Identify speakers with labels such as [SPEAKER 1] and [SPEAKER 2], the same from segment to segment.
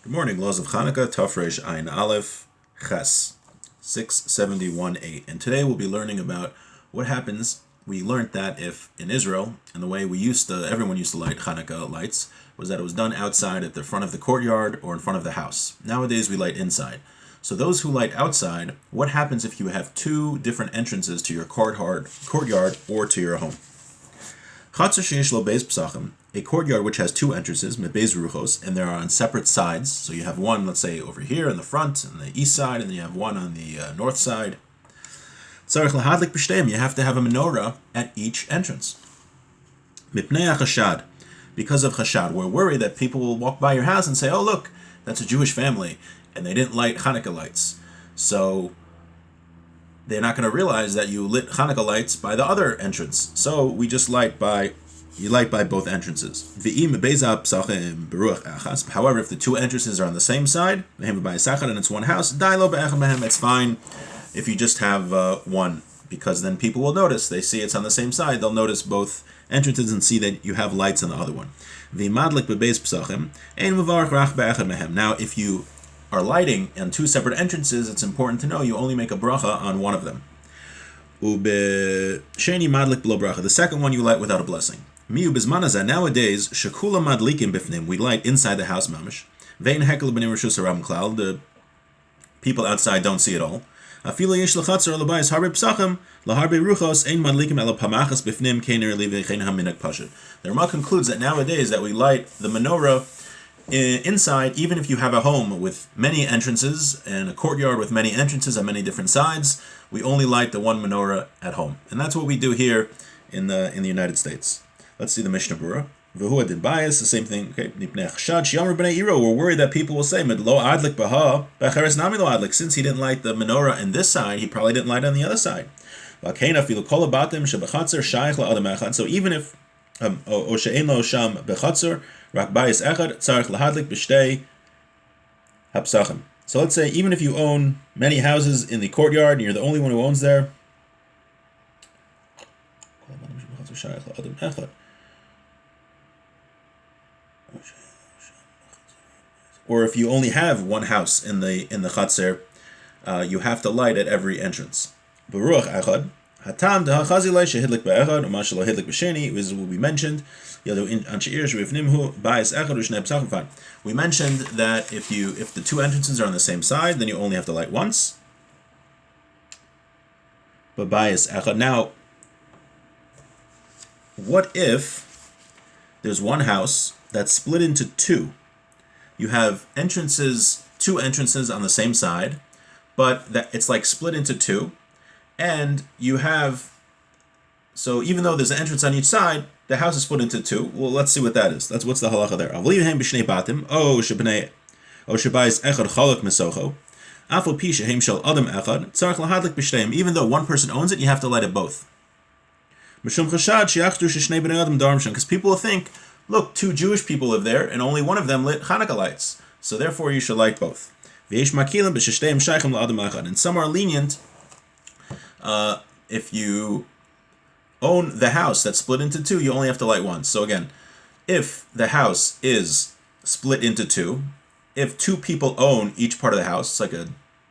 [SPEAKER 1] Good morning, Laws of Hanukkah, Tafresh Ayin Aleph, Ches, 671-8. And today we'll be learning about what happens. We learned that if in Israel, and the way everyone used to light Hanukkah lights, was that it was done outside at the front of the courtyard or in front of the house. Nowadays we light inside. So those who light outside, what happens if you have two different entrances to your courtyard or to your home? Chatzar sheish lo beis psachim, a courtyard which has two entrances, mebeis ruchos, and they're on separate sides. So you have one, let's say, over here in the front, on the east side, and then you have one on the north side. Tzarich lahadlik b'shteim, you have to have a menorah at each entrance. Mipnei chashad, because of chashad, we're worried that people will walk by your house and say, oh look, that's a Jewish family, and they didn't light Hanukkah lights. So they're not going to realize that you lit Hanukkah lights by the other entrance. So we just light by both entrances. However, if the two entrances are on the same side, and it's one house, it's fine if you just have one, because then people will notice. They see it's on the same side, they'll notice both entrances and see that you have lights on the other one. Now, if you are lighting on two separate entrances, it's important to know you only make a bracha on one of them. The second one you light without a blessing. Nowadays, we light inside the house mamish. The people outside don't see it all. The Rama concludes that nowadays that we light the menorah inside, even if you have a home with many entrances and a courtyard with many entrances on many different sides, we only light the one menorah at home, and that's what we do here in the United States. Let's see the Mishnah Berurah. V'hu adin bias, the same thing. Okay, we're worried that people will say, lo adlik baha, b'acheres nami lo adlik. Since he didn't light the menorah on this side, he probably didn't light on the other side. So even if o she'en lo sham bechatzer, rak bayis echad tzarich lahadlik b'shtei hapsachim. So let's say even if you own many houses in the courtyard and you're the only one who owns there, or if you only have one house in the chatzir, you have to light at every entrance. Baruch echad. Hatam dehachazilay shehidlik be'echad umashalo hidlik b'sheni is will be mentioned. We mentioned that if the two entrances are on the same side, then you only have to light once. But bias echad. Now, what if there's one house that's split into two? You have two entrances on the same side, but it's like split into two. And you have, so even though there's an entrance on each side, the house is split into two. Well, let's see what that is. What's the halacha there. Even though one person owns it, you have to light it both. Because people will think, look, two Jewish people live there, and only one of them lit Hanukkah lights. So therefore you should light both. And some are lenient. If you own the house that's split into two, you only have to light once. So again, if the house is split into two, if two people own each part of the house, it's like a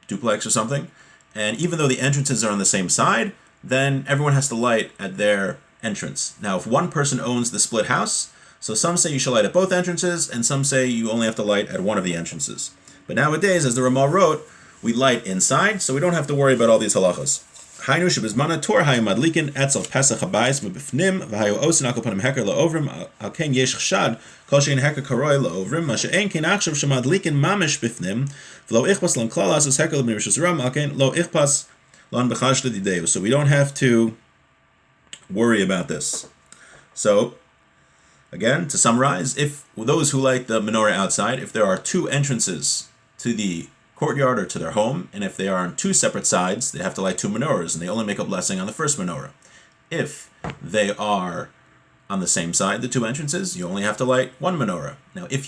[SPEAKER 1] duplex or something, and even though the entrances are on the same side, then everyone has to light at their entrance. Now, if one person owns the split house, so some say you should light at both entrances, and some say you only have to light at one of the entrances. But nowadays, as the Ramah wrote, we light inside, so we don't have to worry about all these halachas. Hainu shebizmana tor hayu madlikin etzel pesach habayis mebifnim v'hayu osin akol panim heker laovrim al ken yesh chshad kol shein heker karoi laovrim ma she'en ken achshav shemadlikin mamish bifnim v'lo ichpas lan klalas as heker l'bnei rishus ram al ken lo ichpas lan b'chash l'dideu. So we don't have to worry about this. So again, to summarize, if those who light the menorah outside, if there are two entrances to the courtyard or to their home, and if they are on two separate sides, they have to light two menorahs, and they only make a blessing on the first menorah. If they are on the same side, the two entrances, you only have to light one menorah. Now, if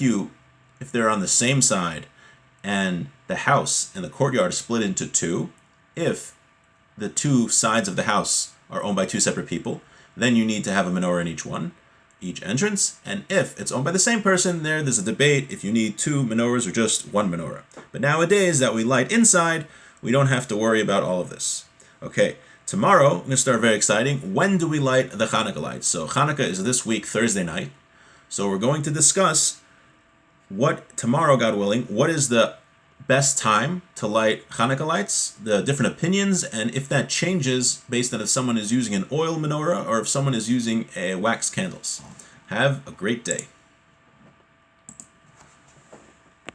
[SPEAKER 1] they're on the same side, and the house and the courtyard is split into two, if the two sides of the house are owned by two separate people, then you need to have a menorah in each one. each entrance. And if it's owned by the same person, there's a debate if you need 2 menorahs or just 1 menorah. But nowadays that we light inside, we don't have to worry about all of this. Okay, tomorrow, I'm going to start very exciting. When do we light the Hanukkah lights? So Hanukkah is this week, Thursday night. So we're going to discuss tomorrow, God willing, what is the best time to light Hanukkah lights, the different opinions, and if that changes based on if someone is using an oil menorah or if someone is using wax candles. Have a great day.